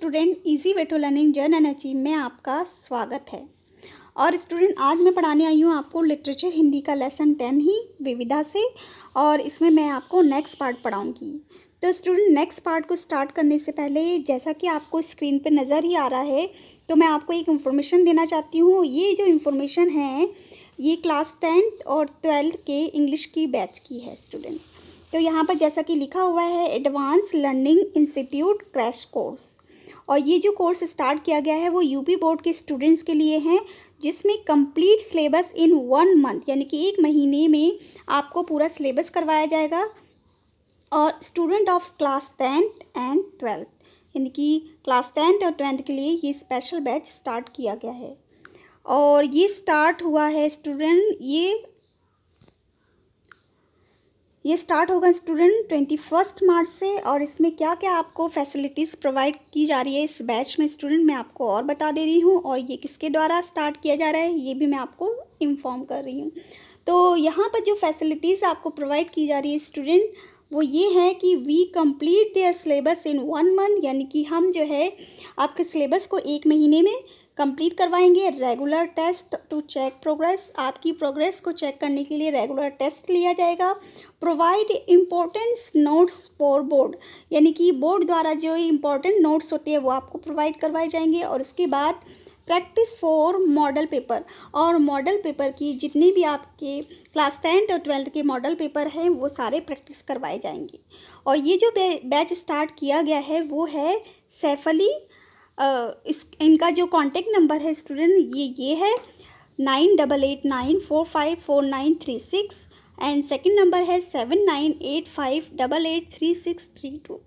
Student, easy way to learning earn and achieve में आपका स्वागत है। और स्टूडेंट, आज मैं पढ़ाने आई हूँ आपको लिटरेचर हिंदी का लेसन 10 ही विविधा से, और इसमें मैं आपको नेक्स्ट पार्ट पढ़ाऊँगी। तो स्टूडेंट, नेक्स्ट पार्ट को स्टार्ट करने से पहले, जैसा कि आपको स्क्रीन पे नज़र ही आ रहा है, तो मैं आपको एक इन्फॉर्मेशन देना चाहती हूँ। ये जो इन्फॉर्मेशन है ये क्लास 10th और 12th के इंग्लिश की बैच की है स्टूडेंट। तो यहाँ पर जैसा कि लिखा हुआ है advance learning institute crash course, और ये जो कोर्स स्टार्ट किया गया है वो यूपी बोर्ड के स्टूडेंट्स के लिए हैं, जिसमें कंप्लीट सिलेबस इन 1 मंथ यानी कि 1 महीने में आपको पूरा सिलेबस करवाया जाएगा। और student of class 10th and 12th यानी कि क्लास 10th और 12th के लिए ये स्पेशल बैच स्टार्ट किया गया है। और ये स्टार्ट हुआ है स्टूडेंट, ये स्टार्ट होगा स्टूडेंट 21 मार्च से। और इसमें क्या क्या आपको फैसिलिटीज़ प्रोवाइड की जा रही है इस बैच में स्टूडेंट, मैं आपको और बता दे रही हूँ। और ये किसके द्वारा स्टार्ट किया जा रहा है ये भी मैं आपको इन्फॉर्म कर रही हूँ। तो यहाँ पर जो फैसिलिटीज़ आपको प्रोवाइड की जा रही है स्टूडेंट, वो ये है कि we complete their syllabus in 1 month, यानी कि हम जो है आपके सिलेबस को 1 महीने में कंप्लीट करवाएंगे। Regular test to check progress, आपकी प्रोग्रेस को चेक करने के लिए रेगुलर टेस्ट लिया जाएगा। Provide importance notes for board, यानी कि बोर्ड द्वारा जो इम्पोर्टेंट नोट्स होते हैं वो आपको प्रोवाइड करवाए जाएंगे। और उसके बाद प्रैक्टिस फॉर मॉडल पेपर, और मॉडल पेपर की जितने भी आपके क्लास 10th और 12th के मॉडल पेपर हैं वो सारे प्रैक्टिस करवाए जाएंगे। और ये जो बैच स्टार्ट किया गया है वो है सैफ अली, इनका जो कॉन्टेक्ट नंबर है स्टूडेंट ये है 9889454936, एंड सेकंड नंबर है 7985883632।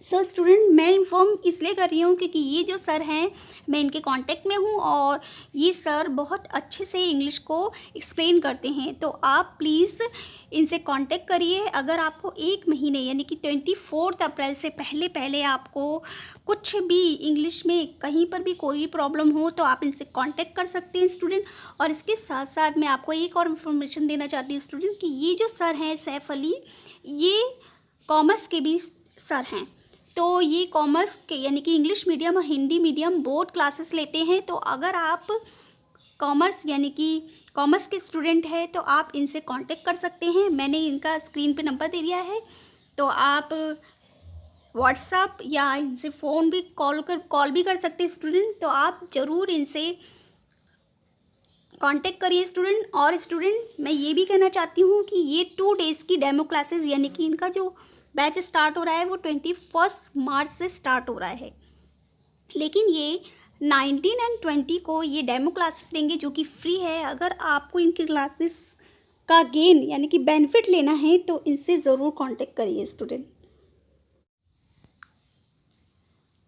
सो स्टूडेंट, मैं इन्फॉर्म इसलिए कर रही हूँ क्योंकि ये जो सर हैं मैं इनके कांटेक्ट में हूँ, और ये सर बहुत अच्छे से इंग्लिश को एक्सप्लेन करते हैं। तो आप प्लीज़ इनसे कांटेक्ट करिए। अगर आपको 1 महीने यानी कि 24 अप्रैल से पहले आपको कुछ भी इंग्लिश में कहीं पर भी कोई प्रॉब्लम हो तो आप इनसे कांटेक्ट कर सकते हैं स्टूडेंट। और इसके साथ साथ मैं आपको एक और इन्फॉर्मेशन देना चाहती हूँ स्टूडेंट कि ये जो सर हैं सैफ अली, ये कॉमर्स के भी सर हैं। तो ये कॉमर्स के यानी कि इंग्लिश मीडियम और हिंदी मीडियम बोथ क्लासेस लेते हैं। तो अगर आप कॉमर्स यानी कि कॉमर्स के स्टूडेंट हैं तो आप इनसे कांटेक्ट कर सकते हैं। मैंने इनका स्क्रीन पे नंबर दे दिया है, तो आप व्हाट्सअप या इनसे फ़ोन भी कॉल भी कर सकते हैं स्टूडेंट। तो आप ज़रूर इनसे कांटेक्ट करिए स्टूडेंट। और स्टूडेंट, मैं ये भी कहना चाहती हूँ कि ये 2 डेज़ की डेमो क्लासेस यानी कि इनका जो बैच स्टार्ट हो रहा है वो 21 मार्च से स्टार्ट हो रहा है, लेकिन ये 19 एंड 20 को ये डेमो क्लासेस लेंगे जो कि फ्री है। अगर आपको इनकी क्लासेस का गेन यानी कि बेनिफिट लेना है तो इनसे ज़रूर कांटेक्ट करिए स्टूडेंट।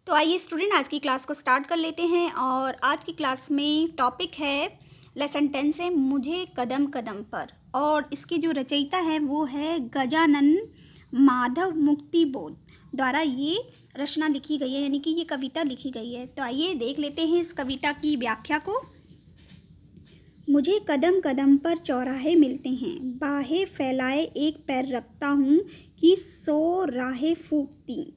तो आइए स्टूडेंट, आज की क्लास को स्टार्ट कर लेते हैं। और आज की क्लास में टॉपिक है लेसन 10 से मुझे कदम कदम पर, और इसके जो रचयिता है वो है गजानन माधव मुक्तिबोध द्वारा ये रचना लिखी गई है, यानी कि ये कविता लिखी गई है। तो आइए देख लेते हैं इस कविता की व्याख्या को। मुझे कदम कदम पर चौराहे मिलते हैं, बाहें फैलाए एक पैर रखता हूँ कि 100 राहें फूटती।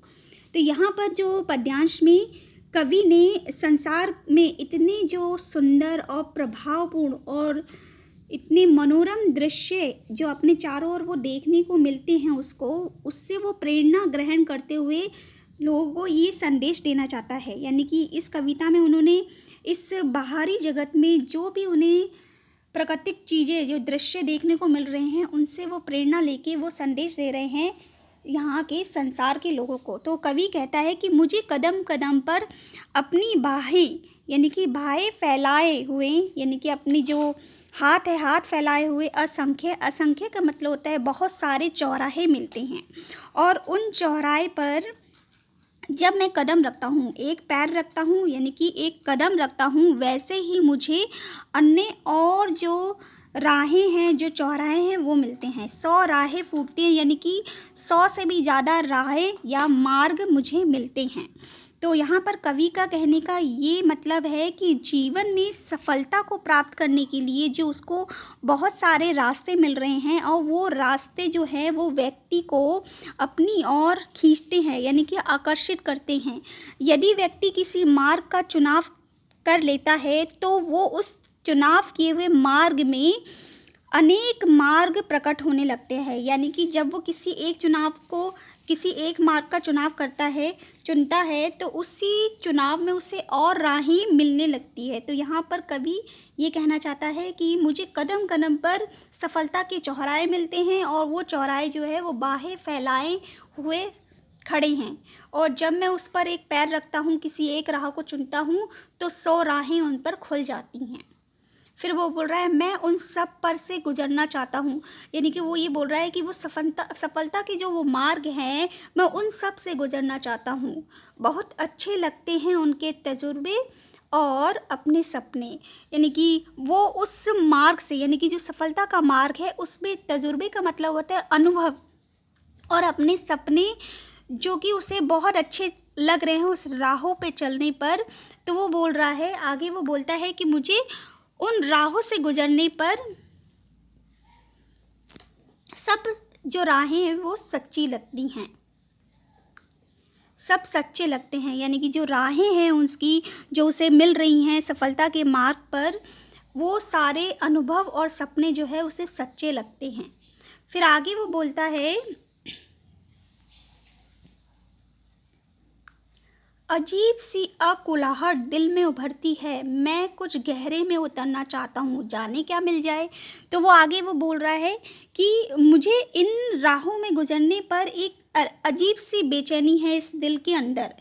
तो यहाँ पर जो पद्यांश में कवि ने संसार में इतने जो सुंदर और प्रभावपूर्ण और इतने मनोरम दृश्य जो अपने चारों ओर वो देखने को मिलते हैं उससे वो प्रेरणा ग्रहण करते हुए लोगों को ये संदेश देना चाहता है। यानी कि इस कविता में उन्होंने इस बाहरी जगत में जो भी उन्हें प्राकृतिक चीज़ें जो दृश्य देखने को मिल रहे हैं उनसे वो प्रेरणा लेके वो संदेश दे रहे हैं यहाँ के संसार के लोगों को। तो कवि कहता है कि मुझे कदम कदम पर अपनी बाहें यानी कि बाहें फैलाए हुए, यानी कि अपनी जो हाथ है हाथ फैलाए हुए असंख्य का मतलब होता है बहुत सारे चौराहे मिलते हैं। और उन चौराहे पर जब मैं कदम रखता हूँ, एक पैर रखता हूँ यानी कि एक कदम रखता हूँ, वैसे ही मुझे अन्य और जो राहें हैं जो चौराहे हैं वो मिलते हैं। 100 राहें फूटती हैं यानी कि 100 से भी ज़्यादा राहें या मार्ग मुझे मिलते हैं। तो यहाँ पर कवि का कहने का ये मतलब है कि जीवन में सफलता को प्राप्त करने के लिए जो उसको बहुत सारे रास्ते मिल रहे हैं और वो रास्ते जो हैं वो व्यक्ति को अपनी ओर खींचते हैं, यानी कि आकर्षित करते हैं। यदि व्यक्ति किसी मार्ग का चुनाव कर लेता है तो वो उस चुनाव किए हुए मार्ग में अनेक मार्ग प्रकट होने लगते हैं, यानी कि जब वो किसी एक मार्ग का चुनाव चुनता है तो उसी चुनाव में उसे और राहें मिलने लगती है। तो यहाँ पर कवि ये कहना चाहता है कि मुझे कदम कदम पर सफलता के चौराहे मिलते हैं और वो चौराहे जो है वो बाहें फैलाए हुए खड़े हैं, और जब मैं उस पर एक पैर रखता हूँ, किसी एक राह को चुनता हूँ तो 100 राहें उन पर खुल जाती हैं। फिर वो बोल रहा है मैं उन सब पर से गुजरना चाहता हूँ, यानी कि वो ये बोल रहा है कि वो सफलता के जो वो मार्ग हैं मैं उन सब से गुजरना चाहता हूँ। बहुत अच्छे लगते हैं उनके तजुर्बे और अपने सपने, यानी कि वो उस मार्ग से, यानी कि जो सफलता का मार्ग है उसमें तजुर्बे का मतलब होता है अनुभव, और अपने सपने जो कि उसे बहुत अच्छे लग रहे हैं उस राहों पे चलने पर। तो वो बोल रहा है, आगे वो बोलता है कि मुझे उन राहों से गुजरने पर सब जो राहें हैं वो सच्ची लगती हैं, सब सच्चे लगते हैं, यानी कि जो राहें हैं उसकी जो उसे मिल रही हैं सफलता के मार्ग पर, वो सारे अनुभव और सपने जो है उसे सच्चे लगते हैं। फिर आगे वो बोलता है, अजीब सी अकुलाहट दिल में उभरती है, मैं कुछ गहरे में उतरना चाहता हूँ, जाने क्या मिल जाए। तो वो आगे वो बोल रहा है कि मुझे इन राहों में गुजरने पर एक अजीब सी बेचैनी है इस दिल के अंदर,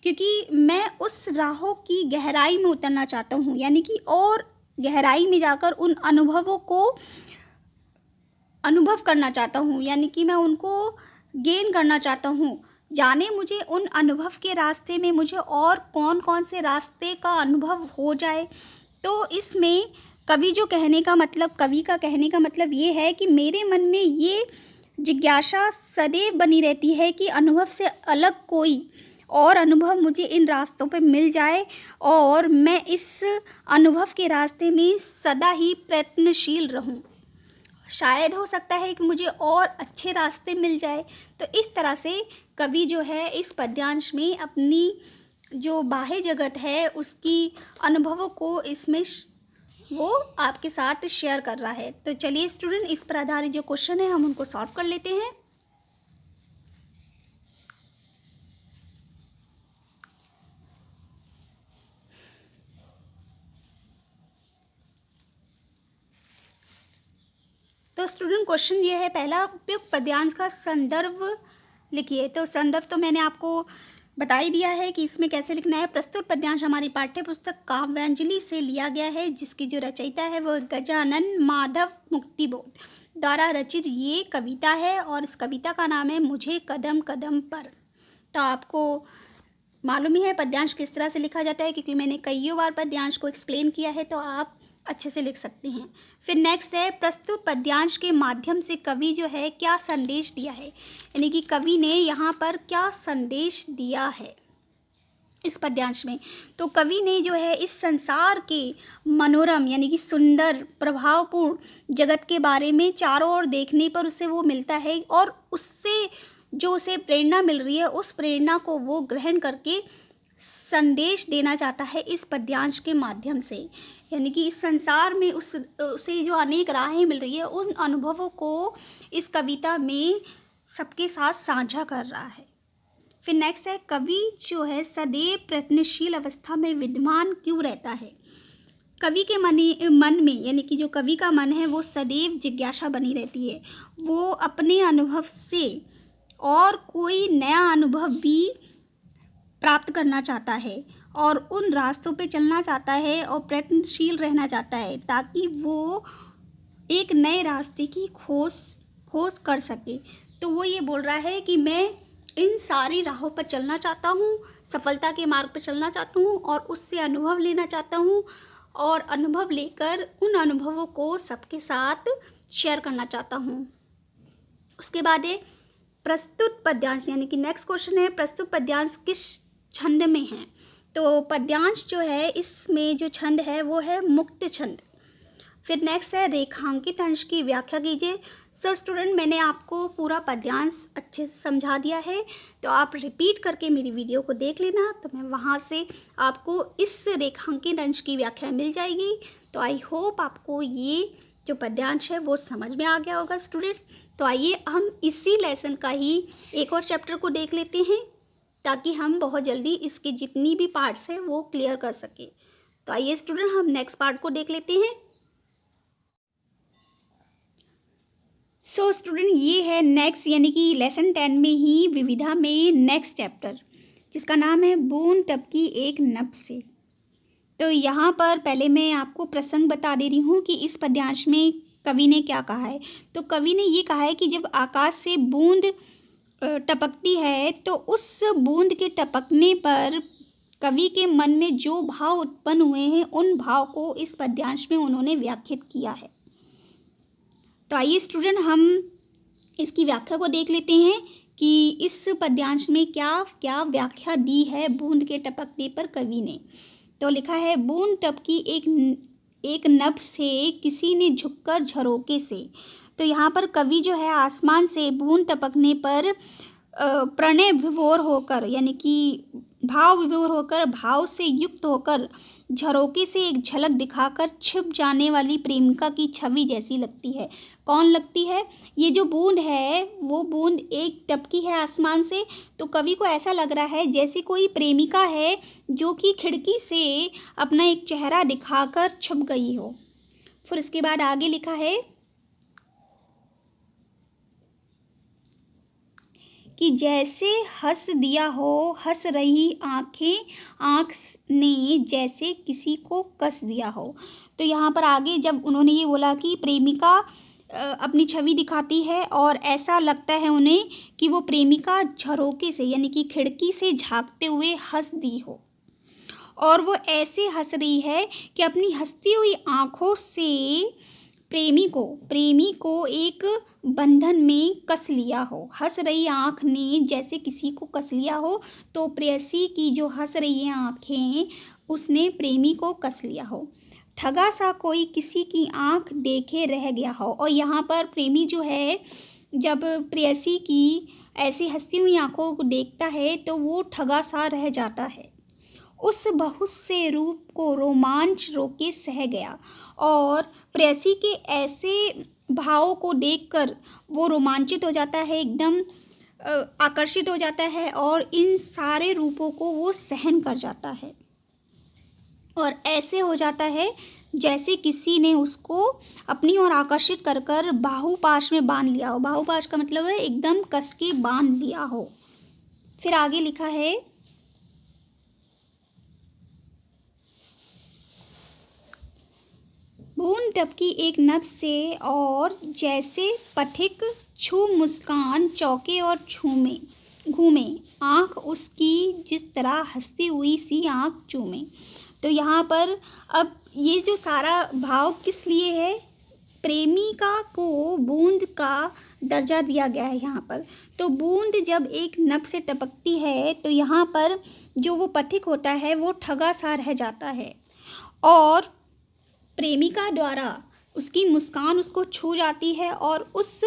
क्योंकि मैं उस राहों की गहराई में उतरना चाहता हूँ, यानी कि और गहराई में जाकर उन अनुभवों को अनुभव करना चाहता हूँ, यानी कि मैं उनको गेन करना चाहता हूँ। जाने मुझे उन अनुभव के रास्ते में मुझे और कौन कौन से रास्ते का अनुभव हो जाए। तो इसमें कवि का कहने का मतलब ये है कि मेरे मन में ये जिज्ञासा सदैव बनी रहती है कि अनुभव से अलग कोई और अनुभव मुझे इन रास्तों पे मिल जाए और मैं इस अनुभव के रास्ते में सदा ही प्रयत्नशील रहूं। शायद हो सकता है कि मुझे और अच्छे रास्ते मिल जाए। तो इस तरह से कवि जो है इस पद्यांश में अपनी जो बाह्य जगत है उसकी अनुभवों को इसमें वो आपके साथ शेयर कर रहा है। तो चलिए स्टूडेंट, इस पर आधारित जो क्वेश्चन है हम उनको सॉल्व कर लेते हैं। तो स्टूडेंट क्वेश्चन ये है पहला, उपयुक्त पद्यांश का संदर्भ लिखिए। तो संदर्भ तो मैंने आपको बता ही दिया है कि इसमें कैसे लिखना है। प्रस्तुत पद्यांश हमारी पाठ्य पुस्तक काव्यांजलि से लिया गया है, जिसकी जो रचयिता है वो गजानन माधव मुक्तिबोध द्वारा रचित ये कविता है और इस कविता का नाम है मुझे कदम कदम पर। तो आपको मालूम ही है पद्यांश किस तरह से लिखा जाता है, क्योंकि मैंने कईयों बार पद्यांश को एक्सप्लेन किया है, तो आप अच्छे से लिख सकते हैं। फिर नेक्स्ट है, प्रस्तुत पद्यांश के माध्यम से कवि जो है क्या संदेश दिया है, यानी कि कवि ने यहाँ पर क्या संदेश दिया है इस पद्यांश में। तो कवि ने जो है इस संसार के मनोरम यानी कि सुंदर प्रभावपूर्ण जगत के बारे में चारों ओर देखने पर उसे वो मिलता है, और उससे जो उसे प्रेरणा मिल रही है उस प्रेरणा को वो ग्रहण करके संदेश देना चाहता है इस पद्यांश के माध्यम से, यानी कि इस संसार में उसे जो अनेक राहें मिल रही है उन अनुभवों को इस कविता में सबके साथ साझा कर रहा है। फिर नेक्स्ट है, कवि जो है सदैव प्रयत्नशील अवस्था में विद्यमान क्यों रहता है। कवि के मन में यानी कि जो कवि का मन है वो सदैव जिज्ञासा बनी रहती है, वो अपने अनुभव से और कोई नया अनुभव भी प्राप्त करना चाहता है और उन रास्तों पे चलना चाहता है और प्रयत्नशील रहना चाहता है, ताकि वो एक नए रास्ते की खोज कर सके। तो वो ये बोल रहा है कि मैं इन सारी राहों पर चलना चाहता हूँ, सफलता के मार्ग पर चलना चाहता हूँ और उससे अनुभव लेना चाहता हूँ, और अनुभव लेकर उन अनुभवों को सबके साथ शेयर करना चाहता हूँ। उसके बाद है प्रस्तुत पद्यांश, यानी कि नेक्स्ट क्वेश्चन है, प्रस्तुत पद्यांश किस छंद में हैं। तो पद्यांश जो है इसमें जो छंद है वो है मुक्त छंद। फिर नेक्स्ट है रेखांकित अंश की व्याख्या कीजिए। सो स्टूडेंट, मैंने आपको पूरा पद्यांश अच्छे से समझा दिया है, तो आप रिपीट करके मेरी वीडियो को देख लेना, तो मैं वहाँ से आपको इस रेखांकित अंश की व्याख्या मिल जाएगी। तो आई होप आपको ये जो पद्यांश है वो समझ में आ गया होगा स्टूडेंट। तो आइए हम इसी लेसन का ही एक और चैप्टर को देख लेते हैं, ताकि हम बहुत जल्दी इसके जितनी भी पार्ट्स हैं वो क्लियर कर सकें। तो आइए स्टूडेंट, हम नेक्स्ट पार्ट को देख लेते हैं। सो स्टूडेंट, ये है नेक्स्ट यानी कि लेसन 10 में ही विविधा में नेक्स्ट चैप्टर, जिसका नाम है बूंद टपकी एक नभ से। तो यहाँ पर पहले मैं आपको प्रसंग बता दे रही हूँ कि इस पद्यांश में कवि ने क्या कहा है। तो कवि ने ये कहा है कि जब आकाश से बूंद टपकती है तो उस बूंद के टपकने पर कवि के मन में जो भाव उत्पन्न हुए हैं उन भाव को इस पद्यांश में उन्होंने व्याख्यात किया है। तो आइए स्टूडेंट, हम इसकी व्याख्या को देख लेते हैं कि इस पद्यांश में क्या क्या व्याख्या दी है बूंद के टपकने पर कवि ने। तो लिखा है, बूंद टपकी एक नभ से किसी ने झुककर झरोके से। तो यहाँ पर कवि जो है आसमान से बूंद टपकने पर प्रणय विभोर होकर यानी कि भाव विभोर होकर, भाव से युक्त होकर झरोके से एक झलक दिखाकर छिप जाने वाली प्रेमिका की छवि जैसी लगती है। कौन लगती है? ये जो बूंद है वो बूंद एक टपकी है आसमान से, तो कवि को ऐसा लग रहा है जैसे कोई प्रेमिका है जो कि खिड़की से अपना एक चेहरा दिखाकर छुप गई हो। फिर इसके बाद आगे लिखा है कि जैसे हंस दिया हो हंस रही आँखें, आँख ने जैसे किसी को कस दिया हो। तो यहाँ पर आगे जब उन्होंने ये बोला कि प्रेमिका अपनी छवि दिखाती है और ऐसा लगता है उन्हें कि वो प्रेमिका झरोके से यानी कि खिड़की से झांकते हुए हंस दी हो, और वो ऐसे हंस रही है कि अपनी हंसती हुई आँखों से प्रेमी को एक बंधन में कस लिया हो। हंस रही आँख ने जैसे किसी को कस लिया हो, तो प्रेयसी की जो हंस रही है आँखें उसने प्रेमी को कस लिया हो। ठगा सा कोई किसी की आँख देखे रह गया हो। और यहाँ पर प्रेमी जो है जब प्रेयसी की ऐसी हंसती हुई आँखों को देखता है तो वो ठगा सा रह जाता है। उस बहुत से रूप को रोमांच रोके सह गया, और प्रेयसी के ऐसे भाव को देखकर वो रोमांचित हो जाता है, एकदम आकर्षित हो जाता है और इन सारे रूपों को वो सहन कर जाता है, और ऐसे हो जाता है जैसे किसी ने उसको अपनी ओर आकर्षित कर कर बाहुपाश में बांध लिया हो। बाहुपाश का मतलब है एकदम कस के बांध लिया हो। फिर आगे लिखा है, बूंद टपकी एक नभ से और जैसे पथिक छू मुस्कान चौके और घूमे, आँख उसकी जिस तरह हंसती हुई सी आँख चूमे। तो यहाँ पर अब ये जो सारा भाव किस लिए है? प्रेमिका को बूंद का दर्जा दिया गया है यहाँ पर। तो बूंद जब एक नभ से टपकती है तो यहाँ पर जो वो पथिक होता है वो ठगा सा रह जाता है, और प्रेमिका द्वारा उसकी मुस्कान उसको छू जाती है, और उस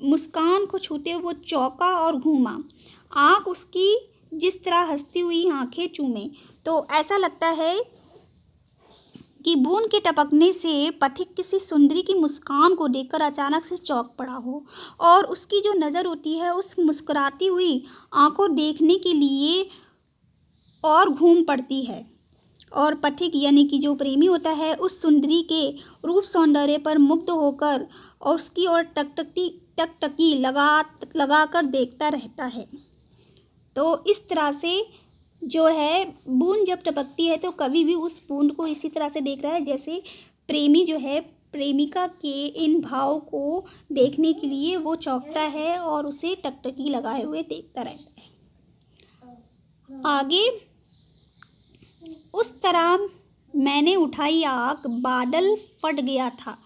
मुस्कान को छूते हुए वो चौंका और घूमा, आँख उसकी जिस तरह हंसती हुई आँखें चूमे। तो ऐसा लगता है कि बूंद के टपकने से पथिक किसी सुंदरी की मुस्कान को देखकर अचानक से चौंक पड़ा हो, और उसकी जो नज़र होती है उस मुस्कुराती हुई आँखों देखने के लिए और घूम पड़ती है, और पथिक यानी कि जो प्रेमी होता है उस सुंदरी के रूप सौंदर्य पर मुग्ध होकर और उसकी ओर टकटकी लगा कर देखता रहता है। तो इस तरह से जो है बूंद जब टपकती है तो कवि भी उस बूंद को इसी तरह से देख रहा है जैसे प्रेमी जो है प्रेमिका के इन भाव को देखने के लिए वो चौंकता है और उसे टकटकी लगाए हुए देखता रहता है। आगे, उस तरह मैंने उठाई आँख, बादल फट गया था,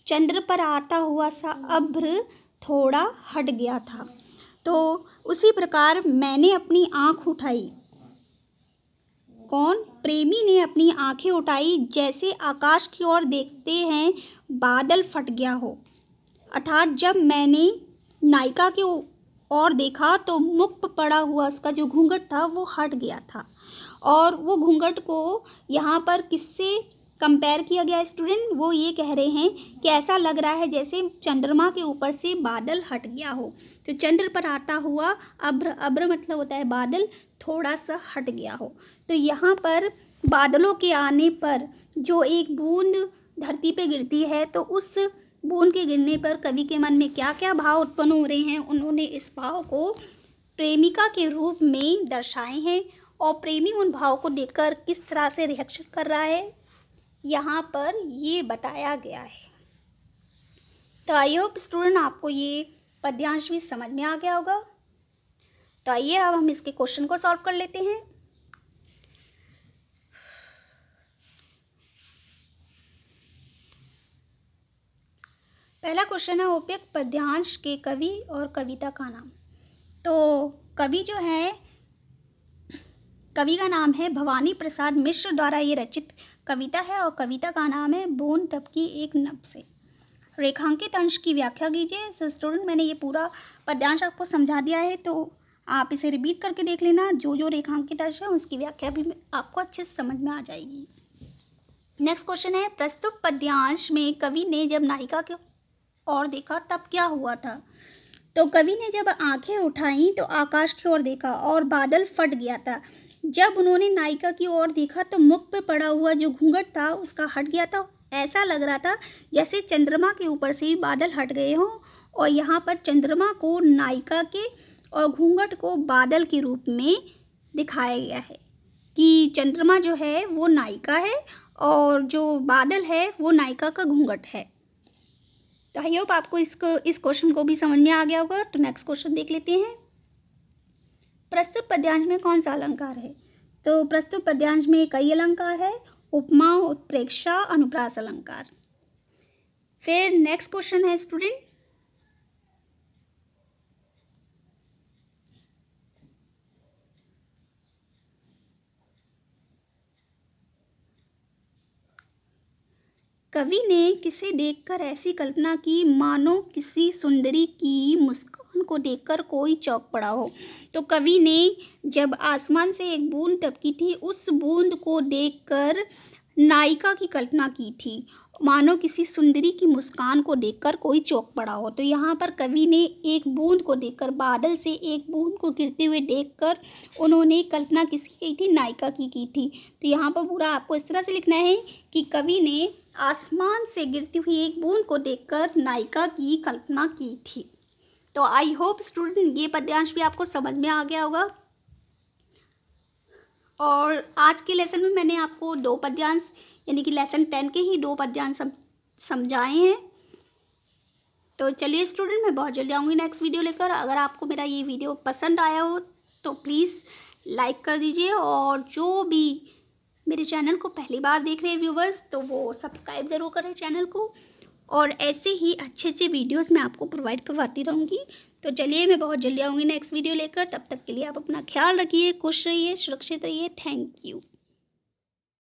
चंद्र पर आता हुआ सा अभ्र थोड़ा हट गया था। तो उसी प्रकार मैंने अपनी आँख उठाई, कौन? प्रेमी ने अपनी आंखें उठाई, जैसे आकाश की ओर देखते हैं बादल फट गया हो। अर्थात जब मैंने नायिका की ओर देखा तो मुख पर पड़ा हुआ उसका जो घूंघट था वो हट गया था। और वो घूंघट को यहाँ पर किससे कंपेयर किया गया स्टूडेंट? वो ये कह रहे हैं कि ऐसा लग रहा है जैसे चंद्रमा के ऊपर से बादल हट गया हो। तो चंद्र पर आता हुआ अब्र, अब्र मतलब होता है बादल, थोड़ा सा हट गया हो। तो यहाँ पर बादलों के आने पर जो एक बूंद धरती पे गिरती है, तो उस बूंद के गिरने पर कवि के मन में क्या क्या भाव उत्पन्न हो रहे हैं, उन्होंने इस भाव को प्रेमिका के रूप में दर्शाए हैं। और प्रेमी उन भाव को देखकर किस तरह से रिएक्शन कर रहा है, यहाँ पर ये बताया गया है। तो आई होप स्टूडेंट आपको ये पद्यांश भी समझ में आ गया होगा। तो आइए अब हम इसके क्वेश्चन को सॉल्व कर लेते हैं। पहला क्वेश्चन है उपयुक्त पद्यांश के कवि और कविता का नाम। तो कवि जो है, कवि का नाम है भवानी प्रसाद मिश्र द्वारा ये रचित कविता है और कविता का नाम है बूंद टपकी एक नभ से। रेखांकित अंश की व्याख्या कीजिए। सो स्टूडेंट मैंने ये पूरा पद्यांश आपको समझा दिया है, तो आप इसे रिपीट करके देख लेना। जो जो रेखांकित अंश है उसकी व्याख्या भी आपको अच्छे से समझ में आ जाएगी। नेक्स्ट क्वेश्चन है प्रस्तुत पद्यांश में कवि ने जब नायिका की ओर देखा तब क्या हुआ था? तो कवि ने जब आंखें उठाई तो आकाश की ओर देखा और बादल फट गया था। जब उन्होंने नायिका की ओर देखा तो मुख पर पड़ा हुआ जो घूंघट था उसका हट गया था। ऐसा लग रहा था जैसे चंद्रमा के ऊपर से भी बादल हट गए हों। और यहाँ पर चंद्रमा को नायिका के और घूंघट को बादल के रूप में दिखाया गया है कि चंद्रमा जो है वो नायिका है और जो बादल है वो नायिका का घूंघट है। तो आई होप आपको इस क्वेश्चन को भी समझ में आ गया होगा। तो नेक्स्ट क्वेश्चन देख लेते हैं। प्रस्तुत पद्यांश में कौन सा अलंकार है? तो प्रस्तुत पद्यांश में कई अलंकार है, उपमा, उत्प्रेक्षा, अनुप्रास अलंकार। फिर नेक्स्ट क्वेश्चन है स्टूडेंट, कवि ने किसे देखकर ऐसी कल्पना की मानो किसी सुंदरी की मुस्कान को देखकर कोई चौंक पड़ा हो। तो कवि ने जब आसमान से एक बूंद टपकी थी, उस बूंद को देखकर नायिका की कल्पना की थी, मानो किसी सुंदरी की मुस्कान को देखकर कोई चौंक पड़ा हो। तो यहाँ पर कवि ने एक बूंद को देखकर, बादल से एक बूंद को गिरते हुए देखकर उन्होंने कल्पना किसकी की थी? नायिका की थी। तो यहाँ पर पूरा आपको इस तरह से लिखना है कि कवि ने आसमान से गिरती हुई एक बूंद को देखकर नायिका की कल्पना की थी। तो आई होप स्टूडेंट ये पद्यांश भी आपको समझ में आ गया होगा। और आज के लेसन में मैंने आपको 2 पद्यांश यानी कि लेसन 10 के ही 2 पद्यांश समझाए हैं। तो चलिए स्टूडेंट, मैं बहुत जल्दी आऊँगी नेक्स्ट वीडियो लेकर। अगर आपको मेरा ये वीडियो पसंद आया हो तो प्लीज़ लाइक कर दीजिए, और जो भी मेरे चैनल को पहली बार देख रहे हैं व्यूवर्स तो वो सब्सक्राइब ज़रूर करें चैनल को। और ऐसे ही अच्छे अच्छे वीडियोस मैं आपको प्रोवाइड करवाती रहूँगी। तो चलिए, मैं बहुत जल्दी आऊँगी नेक्स्ट वीडियो लेकर। तब तक के लिए आप अपना ख्याल रखिए, खुश रहिए, सुरक्षित रहिए। Thank you.